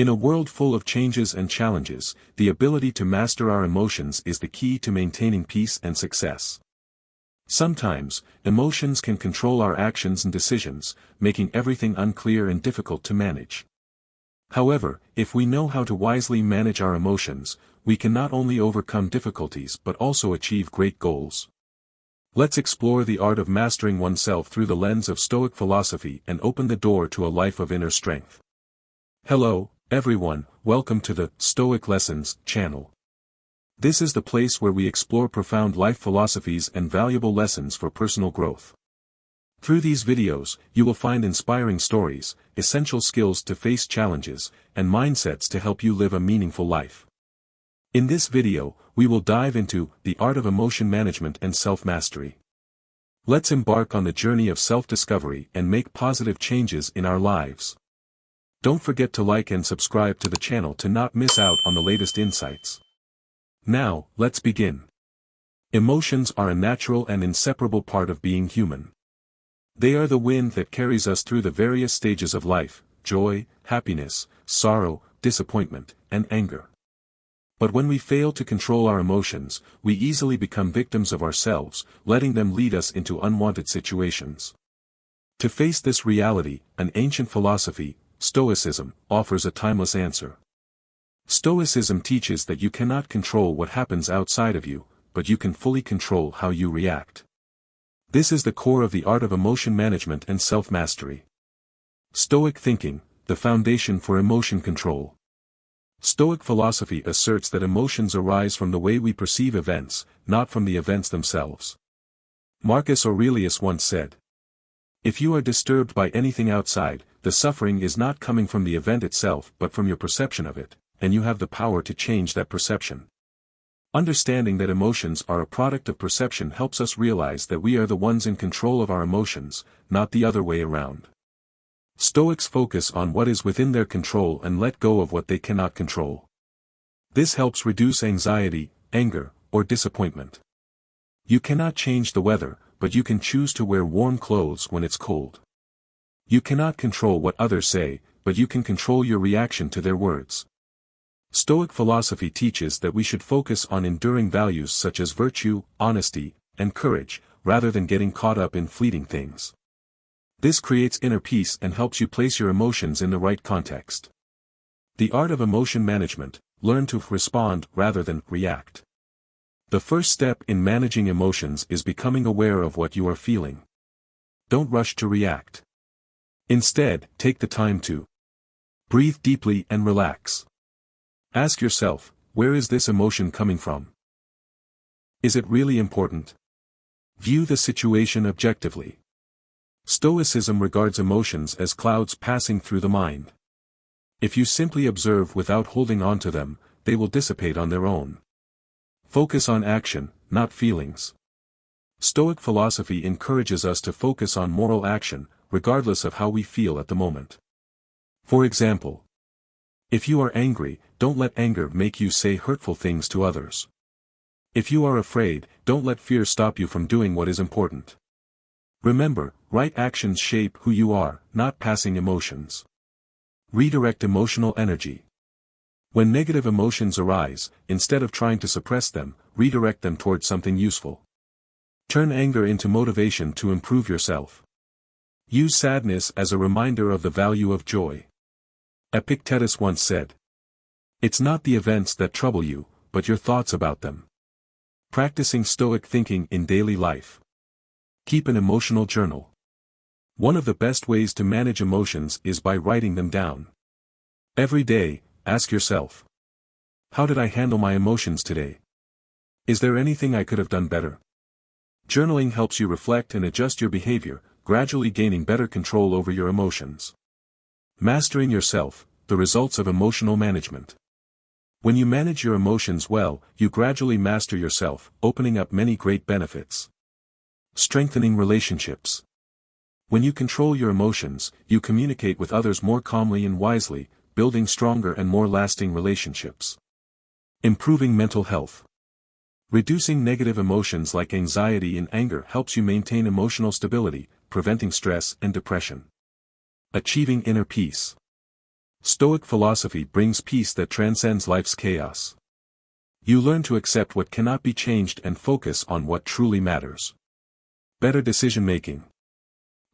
In a world full of changes and challenges, the ability to master our emotions is the key to maintaining peace and success. Sometimes, emotions can control our actions and decisions, making everything unclear and difficult to manage. However, if we know how to wisely manage our emotions, we can not only overcome difficulties but also achieve great goals. Let's explore the art of mastering oneself through the lens of Stoic philosophy and open the door to a life of inner strength. Hello, everyone, welcome to the Stoic Lessons channel. This is the place where we explore profound life philosophies and valuable lessons for personal growth. Through these videos, you will find inspiring stories, essential skills to face challenges, and mindsets to help you live a meaningful life. In this video, we will dive into the art of emotion management and self-mastery. Let's embark on the journey of self-discovery and make positive changes in our lives. Don't forget to like and subscribe to the channel to not miss out on the latest insights. Now, let's begin. Emotions are a natural and inseparable part of being human. They are the wind that carries us through the various stages of life: joy, happiness, sorrow, disappointment, and anger. But when we fail to control our emotions, we easily become victims of ourselves, letting them lead us into unwanted situations. To face this reality, an ancient philosophy, Stoicism, offers a timeless answer. Stoicism teaches that you cannot control what happens outside of you, but you can fully control how you react. This is the core of the art of emotion management and self-mastery. Stoic thinking, the foundation for emotion control. Stoic philosophy asserts that emotions arise from the way we perceive events, not from the events themselves. Marcus Aurelius once said, "If you are disturbed by anything outside, the suffering is not coming from the event itself but from your perception of it, and you have the power to change that perception." Understanding that emotions are a product of perception helps us realize that we are the ones in control of our emotions, not the other way around. Stoics focus on what is within their control and let go of what they cannot control. This helps reduce anxiety, anger, or disappointment. You cannot change the weather, but you can choose to wear warm clothes when it's cold. You cannot control what others say, but you can control your reaction to their words. Stoic philosophy teaches that we should focus on enduring values such as virtue, honesty, and courage, rather than getting caught up in fleeting things. This creates inner peace and helps you place your emotions in the right context. The art of emotion management: learn to respond rather than react. The first step in managing emotions is becoming aware of what you are feeling. Don't rush to react. Instead, take the time to breathe deeply and relax. Ask yourself, where is this emotion coming from? Is it really important? View the situation objectively. Stoicism regards emotions as clouds passing through the mind. If you simply observe without holding on to them, they will dissipate on their own. Focus on action, not feelings. Stoic philosophy encourages us to focus on moral action, regardless of how we feel at the moment. For example, if you are angry, don't let anger make you say hurtful things to others. If you are afraid, don't let fear stop you from doing what is important. Remember, right actions shape who you are, not passing emotions. Redirect emotional energy. When negative emotions arise, instead of trying to suppress them, redirect them towards something useful. Turn anger into motivation to improve yourself. Use sadness as a reminder of the value of joy. Epictetus once said, "It's not the events that trouble you, but your thoughts about them." Practicing Stoic thinking in daily life. Keep an emotional journal. One of the best ways to manage emotions is by writing them down. Every day, ask yourself, how did I handle my emotions today? Is there anything I could have done better? Journaling helps you reflect and adjust your behavior, gradually gaining better control over your emotions. Mastering yourself, the results of emotional management. When you manage your emotions well, you gradually master yourself, opening up many great benefits. Strengthening relationships. When you control your emotions, you communicate with others more calmly and wisely, building stronger and more lasting relationships. Improving mental health. Reducing negative emotions like anxiety and anger helps you maintain emotional stability, preventing stress and depression. Achieving inner peace. Stoic philosophy brings peace that transcends life's chaos. You learn to accept what cannot be changed and focus on what truly matters. Better decision-making.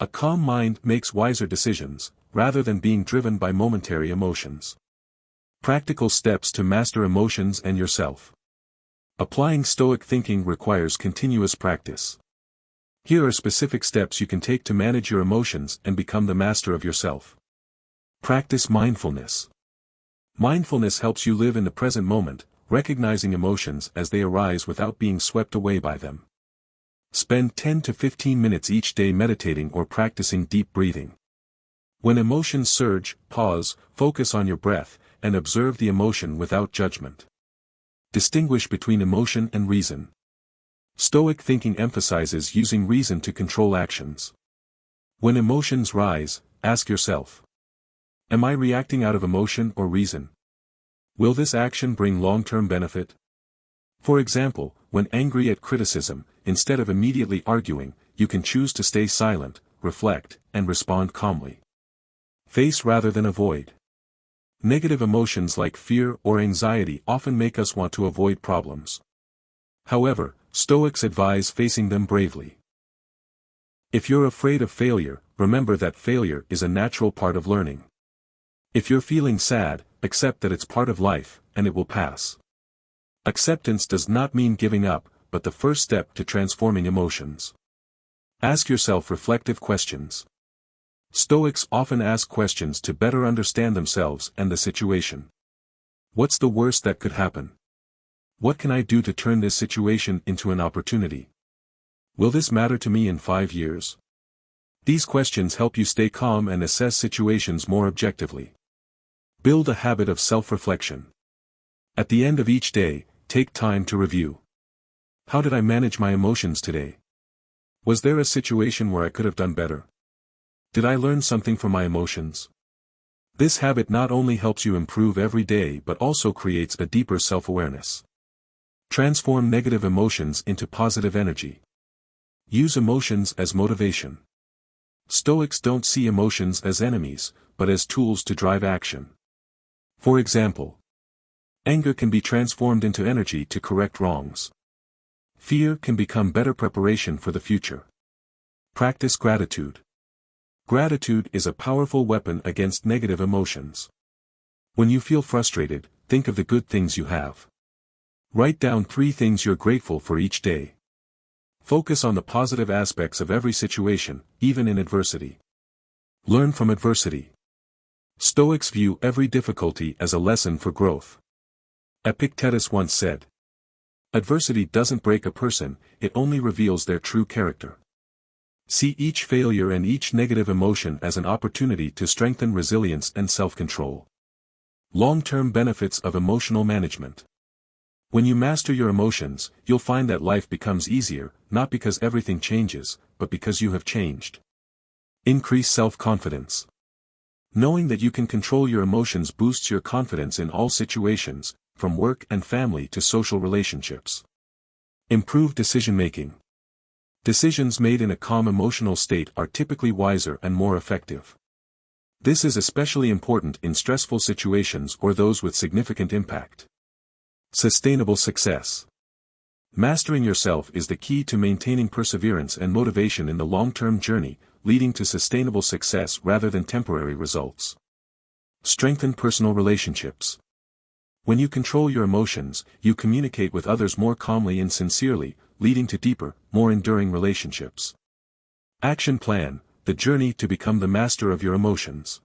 A calm mind makes wiser decisions, rather than being driven by momentary emotions. Practical steps to master emotions and yourself. Applying Stoic thinking requires continuous practice. Here are specific steps you can take to manage your emotions and become the master of yourself. Practice mindfulness. Mindfulness helps you live in the present moment, recognizing emotions as they arise without being swept away by them. Spend 10 to 15 minutes each day meditating or practicing deep breathing. When emotions surge, pause, focus on your breath, and observe the emotion without judgment. Distinguish between emotion and reason. Stoic thinking emphasizes using reason to control actions. When emotions rise, ask yourself, am I reacting out of emotion or reason? Will this action bring long-term benefit? For example, when angry at criticism, instead of immediately arguing, you can choose to stay silent, reflect, and respond calmly. Face rather than avoid. Negative emotions like fear or anxiety often make us want to avoid problems. However, Stoics advise facing them bravely. If you're afraid of failure, remember that failure is a natural part of learning. If you're feeling sad, accept that it's part of life, and it will pass. Acceptance does not mean giving up, but the first step to transforming emotions. Ask yourself reflective questions. Stoics often ask questions to better understand themselves and the situation. What's the worst that could happen? What can I do to turn this situation into an opportunity? Will this matter to me in 5 years? These questions help you stay calm and assess situations more objectively. Build a habit of self-reflection. At the end of each day, take time to review. How did I manage my emotions today? Was there a situation where I could have done better? Did I learn something from my emotions? This habit not only helps you improve every day but also creates a deeper self-awareness. Transform negative emotions into positive energy. Use emotions as motivation. Stoics don't see emotions as enemies, but as tools to drive action. For example, anger can be transformed into energy to correct wrongs. Fear can become better preparation for the future. Practice gratitude. Gratitude is a powerful weapon against negative emotions. When you feel frustrated, think of the good things you have. Write down 3 things you're grateful for each day. Focus on the positive aspects of every situation, even in adversity. Learn from adversity. Stoics view every difficulty as a lesson for growth. Epictetus once said, adversity doesn't break a person, it only reveals their true character. See each failure and each negative emotion as an opportunity to strengthen resilience and self-control. Long-term benefits of emotional management. When you master your emotions, you'll find that life becomes easier, not because everything changes, but because you have changed. Increase self-confidence. Knowing that you can control your emotions boosts your confidence in all situations, from work and family to social relationships. Improve decision-making. Decisions made in a calm emotional state are typically wiser and more effective. This is especially important in stressful situations or those with significant impact. Sustainable success. Mastering yourself is the key to maintaining perseverance and motivation in the long-term journey, leading to sustainable success rather than temporary results. Strengthen personal relationships. When you control your emotions, you communicate with others more calmly and sincerely, leading to deeper, more enduring relationships. Action plan, the journey to become the master of your emotions.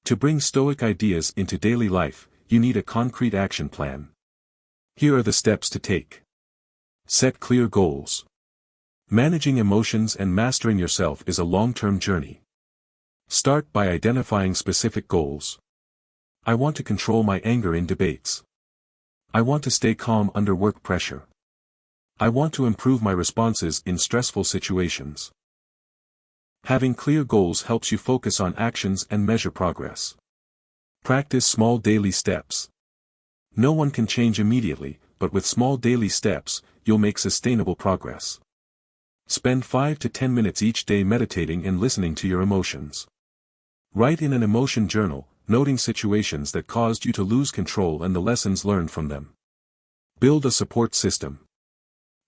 To bring Stoic ideas into daily life, you need a concrete action plan. Here are the steps to take. Set clear goals. Managing emotions and mastering yourself is a long-term journey. Start by identifying specific goals. I want to control my anger in debates. I want to stay calm under work pressure. I want to improve my responses in stressful situations. Having clear goals helps you focus on actions and measure progress. Practice small daily steps. No one can change immediately, but with small daily steps, you'll make sustainable progress. Spend 5 to 10 minutes each day meditating and listening to your emotions. Write in an emotion journal, noting situations that caused you to lose control and the lessons learned from them. Build a support system.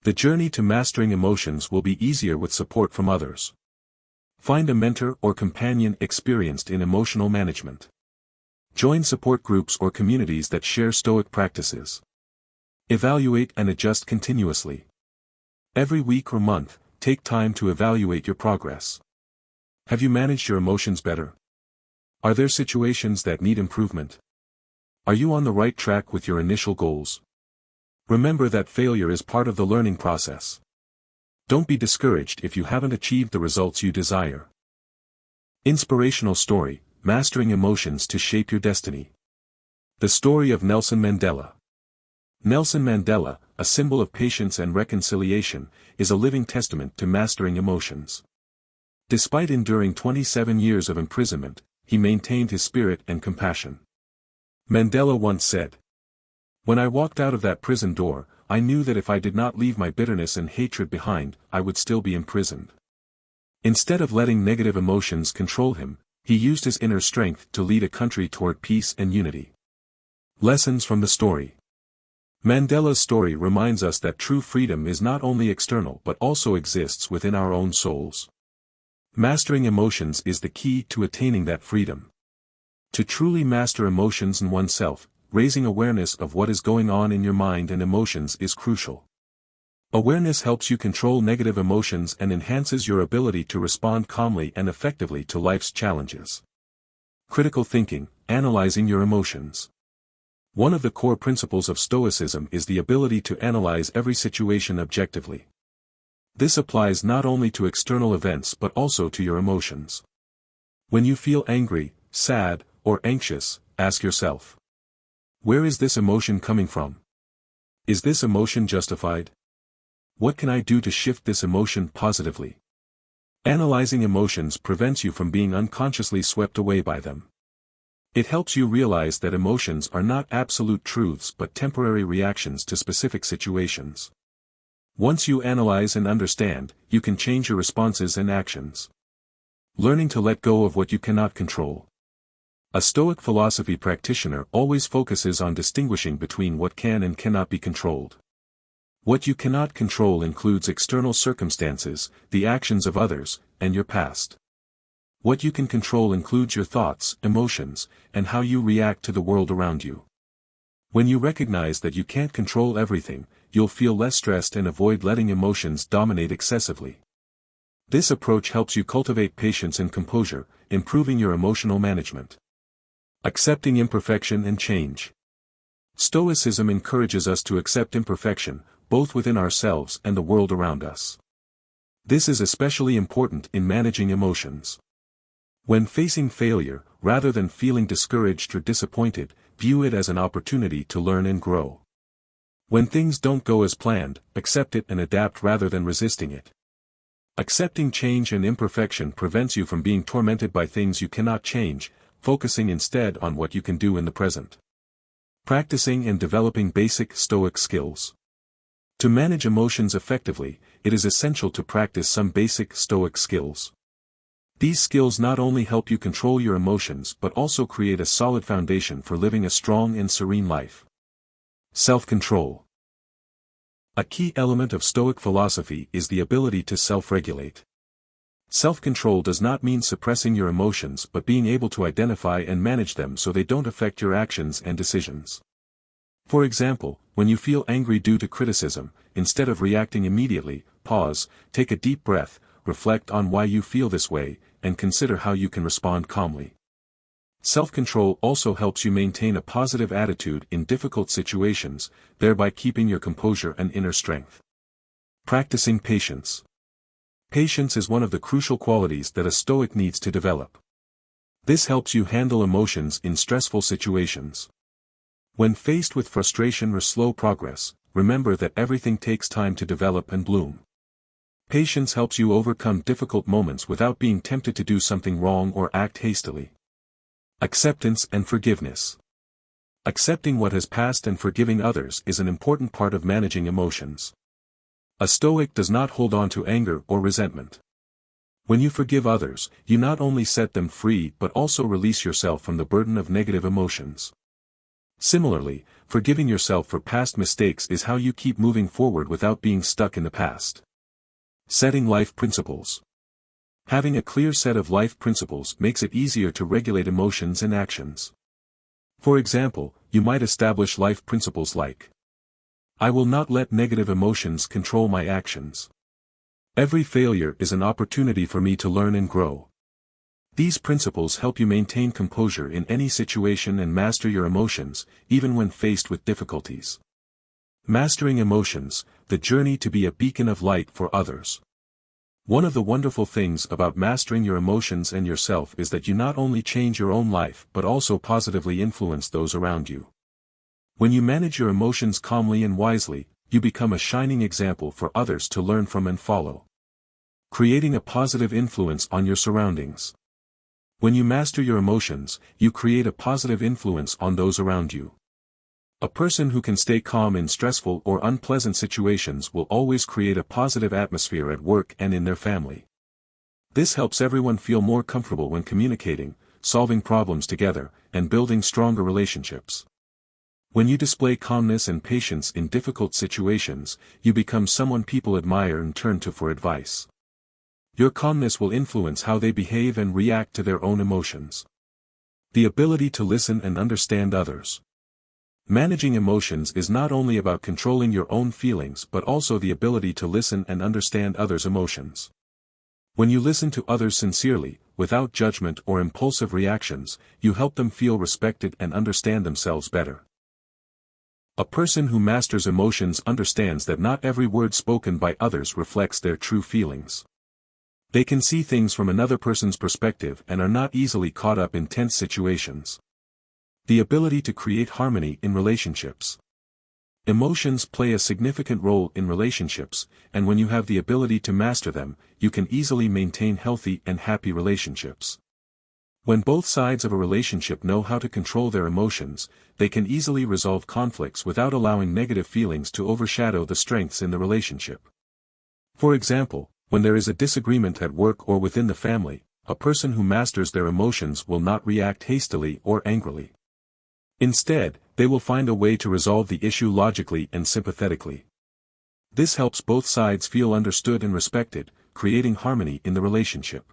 The journey to mastering emotions will be easier with support from others. Find a mentor or companion experienced in emotional management. Join support groups or communities that share Stoic practices. Evaluate and adjust continuously. Every week or month, take time to evaluate your progress. Have you managed your emotions better? Are there situations that need improvement? Are you on the right track with your initial goals? Remember that failure is part of the learning process. Don't be discouraged if you haven't achieved the results you desire. Inspirational story, Mastering Emotions to Shape Your Destiny. The story of Nelson Mandela. Nelson Mandela, a symbol of patience and reconciliation, is a living testament to mastering emotions. Despite enduring 27 years of imprisonment, he maintained his spirit and compassion. Mandela once said, "When I walked out of that prison door, I knew that if I did not leave my bitterness and hatred behind, I would still be imprisoned." Instead of letting negative emotions control him, he used his inner strength to lead a country toward peace and unity. Lessons from the story. Mandela's story reminds us that true freedom is not only external but also exists within our own souls. Mastering emotions is the key to attaining that freedom. To truly master emotions in oneself, raising awareness of what is going on in your mind and emotions is crucial. Awareness helps you control negative emotions and enhances your ability to respond calmly and effectively to life's challenges. Critical thinking, analyzing your emotions. One of the core principles of Stoicism is the ability to analyze every situation objectively. This applies not only to external events but also to your emotions. When you feel angry, sad, or anxious, ask yourself, where is this emotion coming from? Is this emotion justified? What can I do to shift this emotion positively? Analyzing emotions prevents you from being unconsciously swept away by them. It helps you realize that emotions are not absolute truths but temporary reactions to specific situations. Once you analyze and understand, you can change your responses and actions. Learning to let go of what you cannot control. A Stoic philosophy practitioner always focuses on distinguishing between what can and cannot be controlled. What you cannot control includes external circumstances, the actions of others, and your past. What you can control includes your thoughts, emotions, and how you react to the world around you. When you recognize that you can't control everything, you'll feel less stressed and avoid letting emotions dominate excessively. This approach helps you cultivate patience and composure, improving your emotional management. Accepting imperfection and change. Stoicism encourages us to accept imperfection, both within ourselves and the world around us. This is especially important in managing emotions. When facing failure, rather than feeling discouraged or disappointed, view it as an opportunity to learn and grow. When things don't go as planned, accept it and adapt rather than resisting it. Accepting change and imperfection prevents you from being tormented by things you cannot change, focusing instead on what you can do in the present. Practicing and developing basic Stoic skills. To manage emotions effectively, it is essential to practice some basic Stoic skills. These skills not only help you control your emotions but also create a solid foundation for living a strong and serene life. Self-control. A key element of Stoic philosophy is the ability to self-regulate. Self-control does not mean suppressing your emotions but being able to identify and manage them so they don't affect your actions and decisions. For example, when you feel angry due to criticism, instead of reacting immediately, pause, take a deep breath, reflect on why you feel this way, and consider how you can respond calmly. Self-control also helps you maintain a positive attitude in difficult situations, thereby keeping your composure and inner strength. Practicing patience. Patience is one of the crucial qualities that a Stoic needs to develop. This helps you handle emotions in stressful situations. When faced with frustration or slow progress, remember that everything takes time to develop and bloom. Patience helps you overcome difficult moments without being tempted to do something wrong or act hastily. Acceptance and forgiveness. Accepting what has passed and forgiving others is an important part of managing emotions. A Stoic does not hold on to anger or resentment. When you forgive others, you not only set them free but also release yourself from the burden of negative emotions. Similarly, forgiving yourself for past mistakes is how you keep moving forward without being stuck in the past. Setting life principles. Having a clear set of life principles makes it easier to regulate emotions and actions. For example, you might establish life principles like: I will not let negative emotions control my actions. Every failure is an opportunity for me to learn and grow. These principles help you maintain composure in any situation and master your emotions, even when faced with difficulties. Mastering emotions, the journey to be a beacon of light for others. One of the wonderful things about mastering your emotions and yourself is that you not only change your own life but also positively influence those around you. When you manage your emotions calmly and wisely, you become a shining example for others to learn from and follow. Creating a positive influence on your surroundings. When you master your emotions, you create a positive influence on those around you. A person who can stay calm in stressful or unpleasant situations will always create a positive atmosphere at work and in their family. This helps everyone feel more comfortable when communicating, solving problems together, and building stronger relationships. When you display calmness and patience in difficult situations, you become someone people admire and turn to for advice. Your calmness will influence how they behave and react to their own emotions. The ability to listen and understand others. Managing emotions is not only about controlling your own feelings but also the ability to listen and understand others' emotions. When you listen to others sincerely, without judgment or impulsive reactions, you help them feel respected and understand themselves better. A person who masters emotions understands that not every word spoken by others reflects their true feelings. They can see things from another person's perspective and are not easily caught up in tense situations. The ability to create harmony in relationships. Emotions play a significant role in relationships, and when you have the ability to master them, you can easily maintain healthy and happy relationships. When both sides of a relationship know how to control their emotions, they can easily resolve conflicts without allowing negative feelings to overshadow the strengths in the relationship. For example, when there is a disagreement at work or within the family, a person who masters their emotions will not react hastily or angrily. Instead, they will find a way to resolve the issue logically and sympathetically. This helps both sides feel understood and respected, creating harmony in the relationship.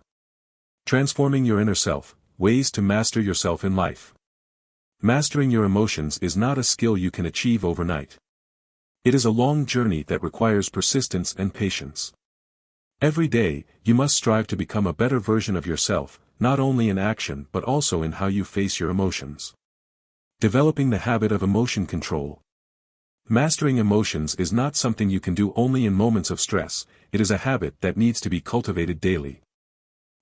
Transforming your inner self, ways to master yourself in life. Mastering your emotions is not a skill you can achieve overnight. It is a long journey that requires persistence and patience. Every day, you must strive to become a better version of yourself, not only in action but also in how you face your emotions. Developing the habit of emotion control. Mastering emotions is not something you can do only in moments of stress, it is a habit that needs to be cultivated daily.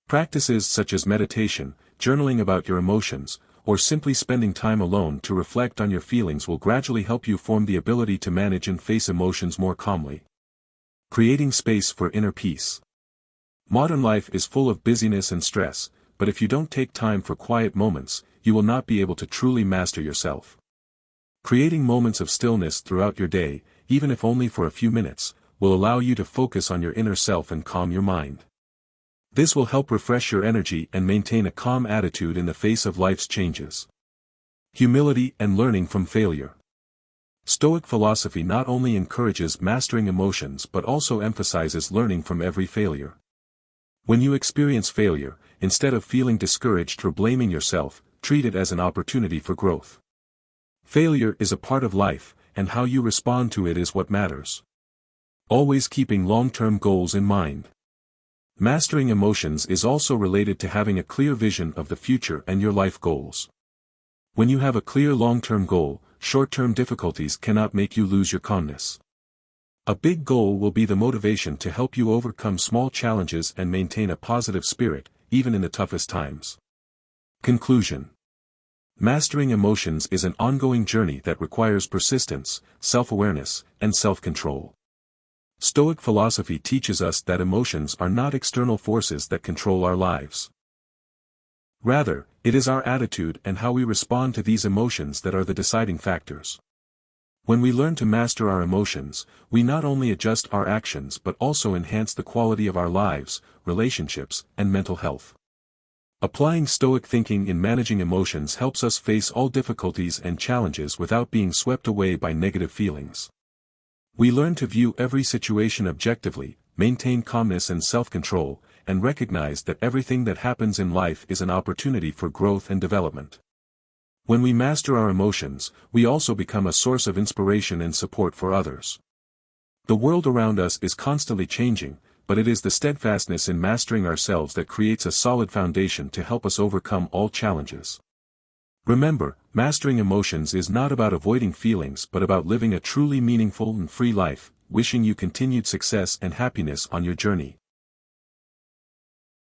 Practices such as meditation, journaling about your emotions, or simply spending time alone to reflect on your feelings will gradually help you form the ability to manage and face emotions more calmly. Creating space for inner peace. Modern life is full of busyness and stress, but if you don't take time for quiet moments, you will not be able to truly master yourself. Creating moments of stillness throughout your day, even if only for a few minutes, will allow you to focus on your inner self and calm your mind. This will help refresh your energy and maintain a calm attitude in the face of life's changes. Humility and learning from failure. Stoic philosophy not only encourages mastering emotions but also emphasizes learning from every failure. When you experience failure, instead of feeling discouraged or blaming yourself, treat it as an opportunity for growth. Failure is a part of life, and how you respond to it is what matters. Always keeping long-term goals in mind. Mastering emotions is also related to having a clear vision of the future and your life goals. When you have a clear long-term goal, short-term difficulties cannot make you lose your calmness. A big goal will be the motivation to help you overcome small challenges and maintain a positive spirit, even in the toughest times. Conclusion. Mastering emotions is an ongoing journey that requires persistence, self-awareness, and self-control. Stoic philosophy teaches us that emotions are not external forces that control our lives. Rather, it is our attitude and how we respond to these emotions that are the deciding factors. When we learn to master our emotions, we not only adjust our actions but also enhance the quality of our lives, relationships, and mental health. Applying Stoic thinking in managing emotions helps us face all difficulties and challenges without being swept away by negative feelings. We learn to view every situation objectively, maintain calmness and self-control, and recognize that everything that happens in life is an opportunity for growth and development. When we master our emotions, we also become a source of inspiration and support for others. The world around us is constantly changing, but it is the steadfastness in mastering ourselves that creates a solid foundation to help us overcome all challenges. Remember, mastering emotions is not about avoiding feelings but about living a truly meaningful and free life. Wishing you continued success and happiness on your journey.